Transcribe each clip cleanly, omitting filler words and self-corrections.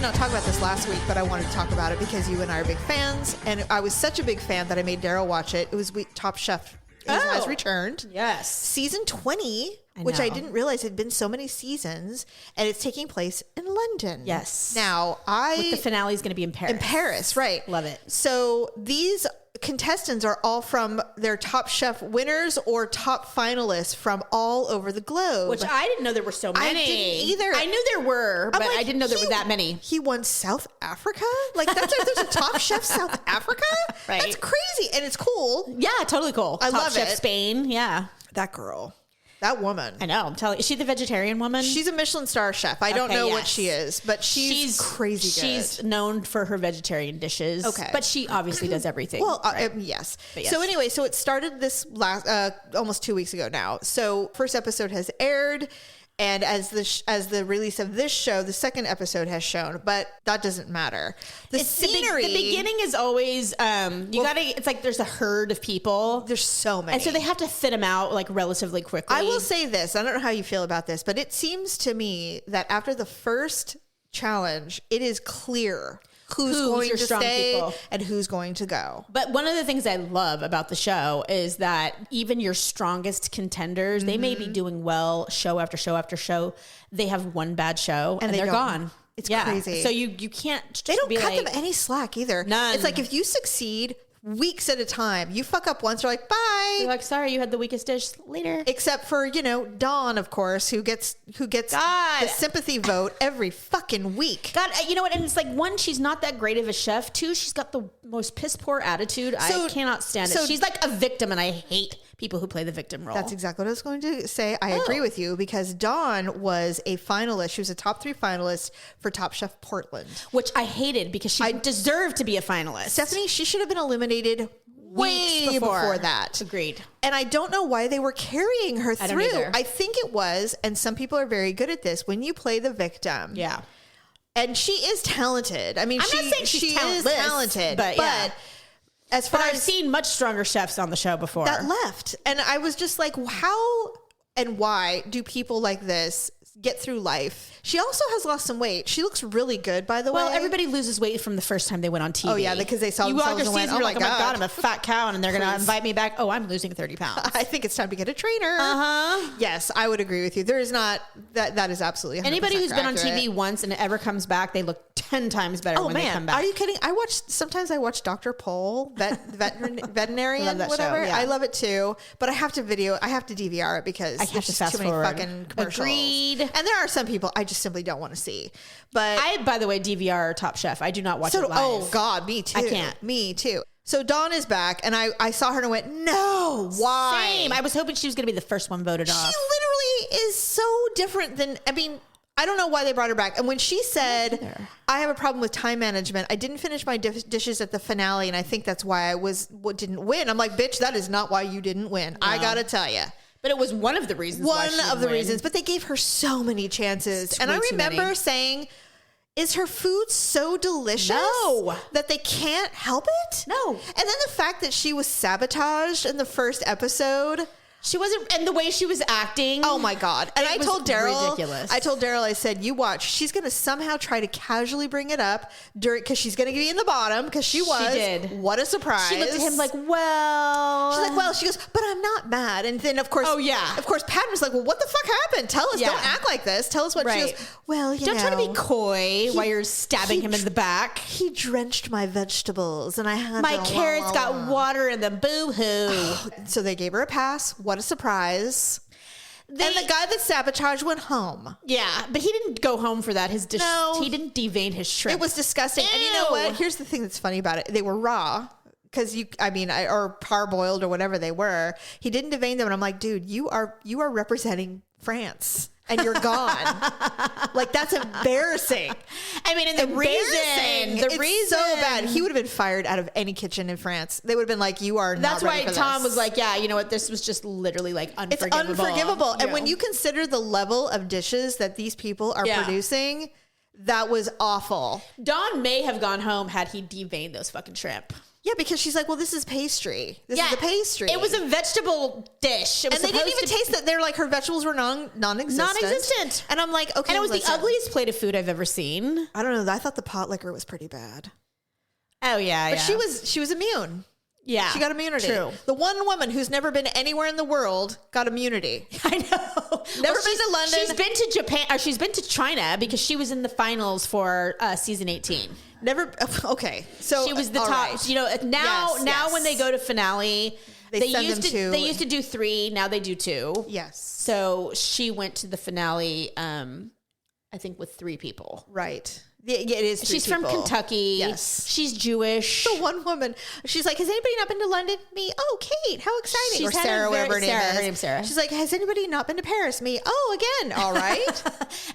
not talk about this last week, but I wanted to talk about it because you and I are big fans, and I was such a big fan that I made Daryl watch it. It was Top Chef has returned. Yes. Season 20, which I didn't realize had been so many seasons, and it's taking place in London. Yes. Now, the finale is going to be in Paris. In Paris, right. Love it. So these contestants are all from their Top Chef winners or top finalists from all over the globe. Which I didn't know there were so many. I didn't either. I knew there were, but I didn't know there were that many. He won South Africa? Like, there's a Top Chef South Africa? Right. That's crazy. And it's cool. Yeah, totally cool. I Top love Chef it. Spain, yeah. That girl. That woman. I know. I'm telling you. Is she the vegetarian woman? She's a Michelin star chef. I don't know what she is, but she's crazy good. She's known for her vegetarian dishes. Okay. But she obviously does everything. Well, yes. So anyway, so it started this last, almost 2 weeks ago now. So first episode has aired. And as the release of this show, the second episode has shown, but that doesn't matter. The scenery. The beginning is always, it's like there's a herd of people. There's so many. And so they have to fit them out like relatively quickly. I will say this. I don't know how you feel about this, but it seems to me that after the first challenge, it is clear who's going to stay and who's going to go. But one of the things I love about the show is that even your strongest contenders, they may be doing well show after show after show. They have one bad show and they're gone. It's crazy. So you can't. They don't cut them any slack either. None. It's like if you succeed weeks at a time, you fuck up once, you're like, bye. You're like, sorry, you had the weakest dish. Later. Except for, Dawn, of course, who gets the sympathy vote every fucking week. God, you know what? And it's like, one, she's not that great of a chef. Two, she's got the most piss poor attitude. I cannot stand it. She's like a victim, and I hate people who play the victim role. That's exactly what I was going to say. I agree with you, because Dawn was a finalist. She was a top 3 finalist for Top Chef Portland. Which I hated because she deserved to be a finalist. Stephanie, she should have been eliminated way before that. Agreed. And I don't know why they were carrying her through. I think it was, and some people are very good at this, when you play the victim. Yeah. And she is talented. I mean, I'm not saying she's talented, but as far I've as seen much stronger chefs on the show before that left. And I was just like, how and why do people like this get through life? She also has lost some weight. She looks really good, by the way. Well, everybody loses weight from the first time they went on TV. Oh, yeah, because they saw themselves and went, oh my God, I'm a fat cow, and they're going to invite me back. Oh, I'm losing 30 pounds. I think it's time to get a trainer. Uh-huh. Yes, I would agree with you. There is not, that is absolutely 100% Anybody who's been on accurate. TV once and ever comes back, they look 10 times better when they come back. Are you kidding? Sometimes I watch Dr. Pol, veterinarian, love that whatever. show, yeah. I love it too, but I have to DVR it because I have to fast too many forward. fucking commercials. Agreed. And there are some people I just simply don't want to see. But I, by the way, DVR Top Chef. I do not watch it live. Oh God, me too. I can't. Me too. So Dawn is back, and I saw her and I went, no, why? Same. I was hoping she was going to be the first one voted off. She literally is so different than, I don't know why they brought her back. And when she said, I have a problem with time management, I didn't finish my dishes at the finale, and I think that's why I didn't win. I'm like, bitch, that is not why you didn't win. No. I got to tell you. But it was one of the reasons. Reasons. But they gave her so many chances. And I remember saying, is her food so delicious that they can't help it? No. And then the fact that she was sabotaged in the first episode. She wasn't, and the way she was acting. Oh my God. And I told Daryl, ridiculous. I said, you watch, she's going to somehow try to casually bring it up because she's going to be in the bottom, because she was. She did. What a surprise. She looked at him like, well. She's like, well, she goes, but I'm not mad. And then of course, Of course, Patton was like, well, what the fuck happened? Tell us, don't act like this. Tell us what she goes, well, don't try to be coy while you're stabbing him in the back. He drenched my vegetables and I had my carrots got water in them. Boo-hoo. So they gave her a pass. What a surprise. And the guy that sabotaged went home. Yeah, but he didn't go home for that. He didn't devein his shrimp. It was disgusting. Ew. And you know what? Here's the thing that's funny about it. They were raw. Because or parboiled or whatever they were. He didn't devein them. And I'm like, dude, you are representing France. And you're gone. Like, that's embarrassing. And the reason it's so bad. He would have been fired out of any kitchen in France. They would have been like, you are not ready for this. That's why Tom was like, yeah, you know what? This was just literally like unforgivable. It's unforgivable. And when you consider the level of dishes that these people are producing, that was awful. Don may have gone home had he deveined those fucking shrimp. Yeah, because she's like, well, this is pastry. This is a pastry. It was a vegetable dish. And they didn't even taste that. They're like, her vegetables were non-existent. And I'm like, okay. And it was the ugliest plate of food I've ever seen. I don't know. I thought the pot liquor was pretty bad. Oh, yeah. But she was immune. Yeah. She got immunity. True. The one woman who's never been anywhere in the world got immunity. I know. Never been to London. She's been to Japan, or she's been to China because she was in the finals for season 18. Never. Okay. So she was the top. Right. You know, now when they go to finale, they used to do 3. Now they do 2. Yes. So she went to the finale, I think, with 3 people. Right. Yeah, it is. She's from Kentucky. Yes. She's Jewish. The one woman, she's like, has anybody not been to London? Me. Oh, Kate, how exciting. Or Sarah, whatever her name is. Her name's Sarah. She's like, has anybody not been to Paris? Me. Oh, again. All right.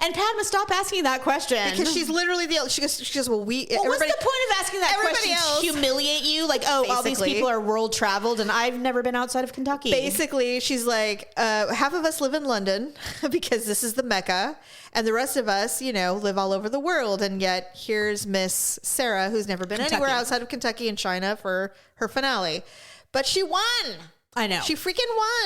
And Padma, stop asking that question. Because she's literally she goes, well, what's the point of asking that question? Else. Humiliate you? Like, oh, all these people are world traveled and I've never been outside of Kentucky. Basically, she's like, half of us live in London because this is the Mecca. And the rest of us, live all over the world. And yet here's Miss Sarah, who's never been anywhere outside of Kentucky and China for her finale. But she won. I know. She freaking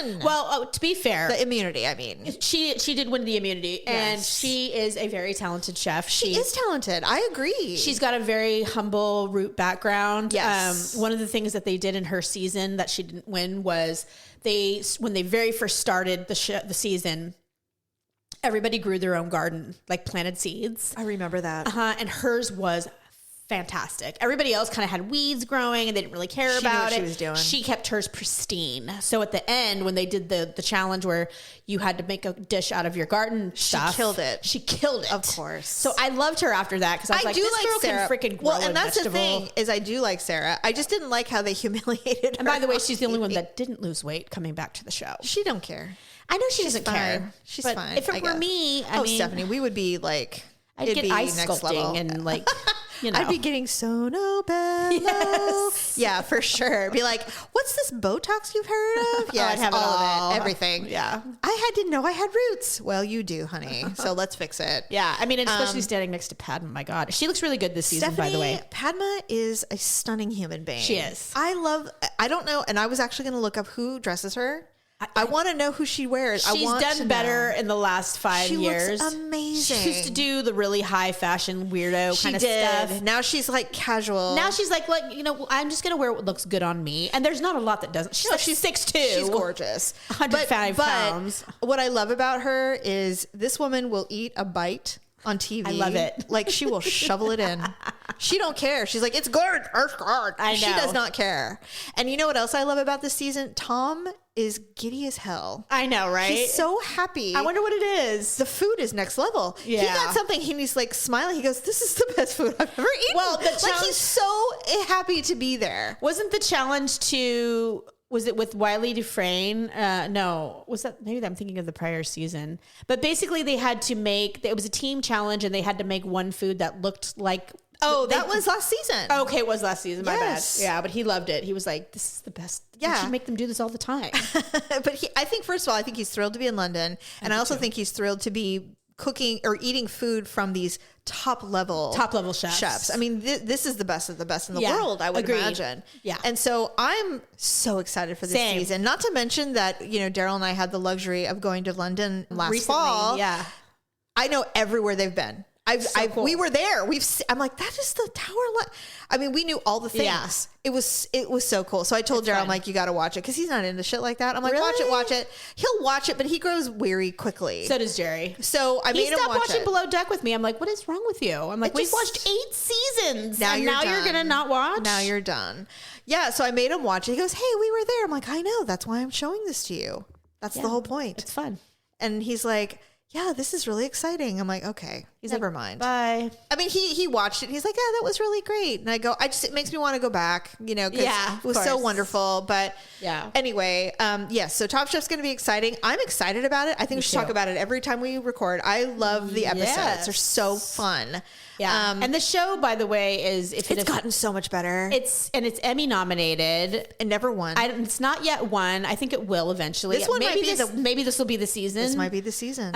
won. Well, to be fair. The immunity, I mean. She did win the immunity. Yes. And she is a very talented chef. She is talented. I agree. She's got a very humble root background. Yes. One of the things that they did in her season that she didn't win was when they very first started the season, everybody grew their own garden, like planted seeds. I remember that. And hers was fantastic. Everybody else kind of had weeds growing and they didn't really care about it. She was doing. She kept hers pristine. So at the end, when they did the challenge where you had to make a dish out of your garden stuff, killed it. She killed it. Of course. So I loved her after that because I was like, this girl can freaking grow and that's the thing is I do like Sarah. I just didn't like how they humiliated her. And by the way, she's the only one that didn't lose weight coming back to the show. She don't care. I know she doesn't care. She's fine. If it were me, I mean, Stephanie, we would be like, I'd get ice sculpting and like, I'd be getting Sono Bello. Yes. Yeah, for sure. Be like, what's this Botox you've heard of? Yeah, I'd have all of it. Everything. Yeah. Didn't know I had roots. Well, you do, honey. So let's fix it. Yeah. I mean, especially standing next to Padma. My God. She looks really good this season, by the way. Padma is a stunning human being. She is. I don't know. And I was actually going to look up who dresses her. I want to know who she wears. She's done better in the last 5 years. She looks amazing. She used to do the really high fashion weirdo kind of stuff. Now she's like casual. Now she's like, I'm just going to wear what looks good on me. And there's not a lot that doesn't. She's 6'2". She's gorgeous. 105 pounds. What I love about her is this woman will eat a bite on TV. I love it. Like she will shovel it in. She don't care. She's like, it's good. I know. She does not care. And you know what else I love about this season? Tom is giddy as hell. I know, right? He's so happy. I wonder what it is. The food is next level. Yeah. He got something. He's like smiling. He goes, this is the best food I've ever eaten. Well, he's so happy to be there. Wasn't the challenge to... Was it with Wiley Dufresne? No. Was that... Maybe I'm thinking of the prior season. But basically they had to make... It was a team challenge and they had to make one food that looked like... Oh, that was last season. Okay, it was last season. My bad. Yeah, but he loved it. He was like, this is the best. Yeah. You should make them do this all the time. But I think, first of all, I think he's thrilled to be in London. And I also think he's thrilled to be cooking or eating food from these top level chefs. I mean, this is the best of the best in the world, I would imagine. Yeah. And so I'm so excited for this season. Not to mention that, Daryl and I had the luxury of going to London last fall. Yeah. I know everywhere they've been. Cool. We were there. I'm like, that is the tower. I mean, we knew all the things. Yeah. It was so cool. So I told Daryl, I'm like, you got to watch it because he's not into shit like that. I'm like, really? watch it. He'll watch it, but he grows weary quickly. So does Jerry. So I made him watch it. He stopped watching Below Deck with me. I'm like, what is wrong with you? I'm like, we've watched 8 seasons. Now you're gonna not watch. Now you're done. Yeah. So I made him watch it. He goes, hey, we were there. I'm like, I know. That's why I'm showing this to you. That's the whole point. It's fun. And he's like, yeah, this is really exciting. I'm like, okay, never mind. Bye. I mean, he watched it. And he's like, yeah, that was really great. And I go, it makes me want to go back, because it was so wonderful. But anyway, yes. So Top Chef's going to be exciting. I'm excited about it. I think we should talk about it every time we record. I love the episodes. They're so fun. Yeah. And the show, by the way, it's gotten so much better. It's Emmy nominated. It never won. It's not yet won. I think it will eventually. Maybe this will be the season. This might be the season.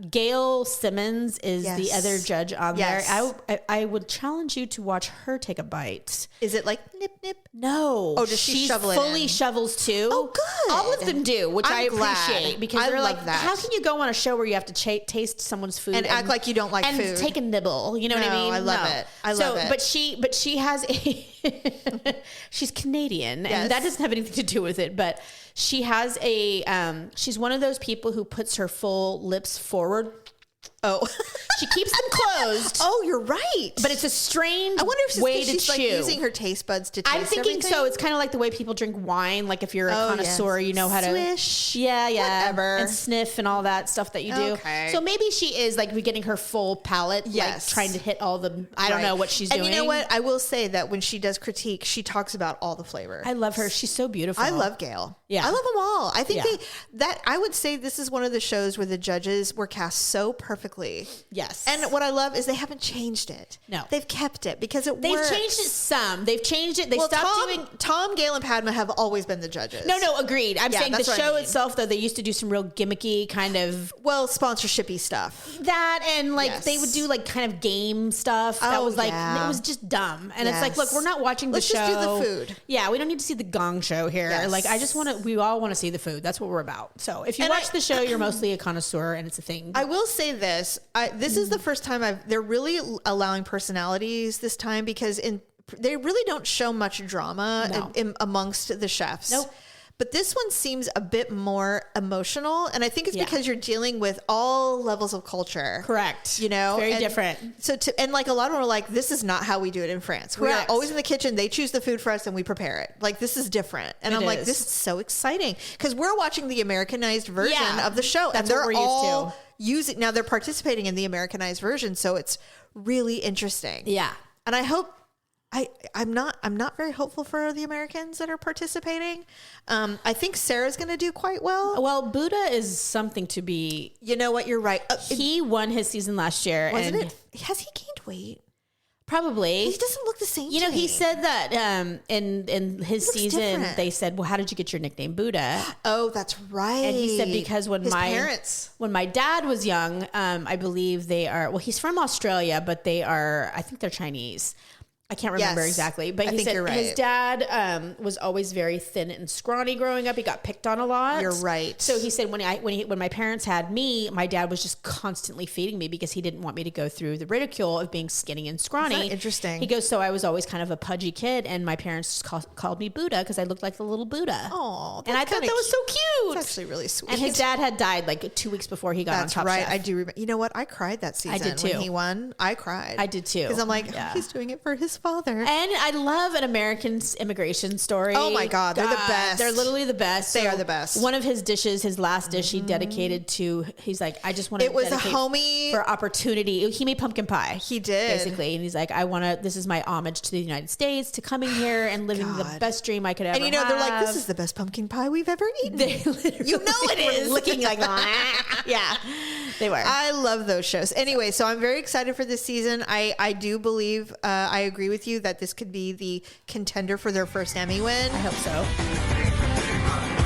Gail Simmons is the the other judge on Yes. there. I would challenge you to watch her take a bite. Is it like nip nip? No. Oh, does she shovel it fully in? shovels too. Oh, good. All of them do, which I I'm glad. appreciate because I they're love like, that. how can you go on a show where you have to taste someone's food And act like you don't like and food? take a nibble? You know what I No, mean? I love it. I love it. But she has a. She's Canadian, Yes. and that doesn't have anything to do with it. But she has a. She's one of those people who puts her full lips forward. Oh, She keeps them closed. oh, you're right. But it's a strange I wonder if way she's to like chew. using her taste buds to taste I'm thinking everything? so. It's kind of like the way people drink wine. Like if you're a Oh, connoisseur, yes. you know how to Swish. yeah, Whatever. and sniff and all that stuff that you do. Okay. So maybe she is like getting her full palate, Yes. like trying to hit all the. I don't Right. know what she's and doing. you know what? I will say that when she does critique, she talks about all the flavor. I love her. She's so beautiful. I love Gail. Yeah. I love them all. I think Yeah. I would say this is one of the shows where the judges were cast so perfectly. Yes. And what I love is they haven't changed it. No. They've kept it because it They've works. changed it some. They've changed it. They Well, stopped Tom, doing. Tom, Gail, and Padma have always been the judges. No, agreed. I'm Yeah, saying the that's what I show mean. itself, though, they used to do some real gimmicky kind of Well, sponsorshipy stuff. that, and like Yes. they would do like kind of game stuff that Oh, was like yeah. it was just dumb. And it's like, Yes. look, we're not watching the Let's show. just do the food. Yeah, we don't need to see the Gong Show here. Yes. Like, I just want to. We all want to see the food. That's what we're about. So if you And watch the show, you're mostly a connoisseur, and it's a thing. I will say this. This is the first time they're really allowing personalities this time because they really don't show much drama No. amongst the chefs. Nope. But this one seems a bit more emotional. And I think it's Yeah. because you're dealing with all levels of culture. Correct. You know? Very And different. So and like a lot of them are like, this is not how we do it in France. We are Correct. always in the kitchen. They choose the food for us and we prepare it. Like this is different. And It I'm like, is. this is so exciting. Because we're watching the Americanized version Yeah. of the show. That's and they're what we're used all to. using now they're participating in the Americanized version. So it's really interesting. Yeah. And I hope I'm not very hopeful for the Americans that are participating. I think Sarah's going to do quite well. Well, Buddha is something to be. You know what? You're right. He won his season last year, Wasn't and it? Has he gained weight? probably He doesn't look the same. You know, to he me. said that in his looks season, different. they said, "Well, how did you get your nickname Buddha?" Oh, that's right. And he said because when his my parents. when my dad was young, I believe they are. Well, he's from Australia, but they are. I think they're Chinese. I can't remember Yes. exactly, but I he think said you're right. his dad was always very thin and scrawny growing up. He got picked on a lot. You're right. So he said when my parents had me, my dad was just constantly feeding me because he didn't want me to go through the ridicule of being skinny and scrawny. Isn't that interesting? He goes, so I was always kind of a pudgy kid, and my parents just called me Buddha because I looked like the little Buddha. Oh, and I thought that was so cute. It's actually really sweet. And his dad had died like 2 weeks before he got That's on Top right. Chef. I do remember. You know what? I cried that season. did too. When he won, I cried. I did too. Because I'm like, Yeah. he's doing it for his father. And I love an American immigration story. Oh my God, they're the best. They're literally the best. They are the best. One of his dishes, his last dish, he dedicated to. He's like, I just want to. It was a dedicate homie- for opportunity. He made pumpkin pie. He did. basically, and he's like, I want to. This is my homage to the United States, to coming here and living the God. best dream I could ever. And you know, they're like, have. this is the best pumpkin pie we've ever eaten. They literally You know it were is. looking like, yeah, they were. I love those shows. Anyway, so I'm very excited for this season. I do believe, I agree with you that this could be the contender for their first Emmy win. I hope so.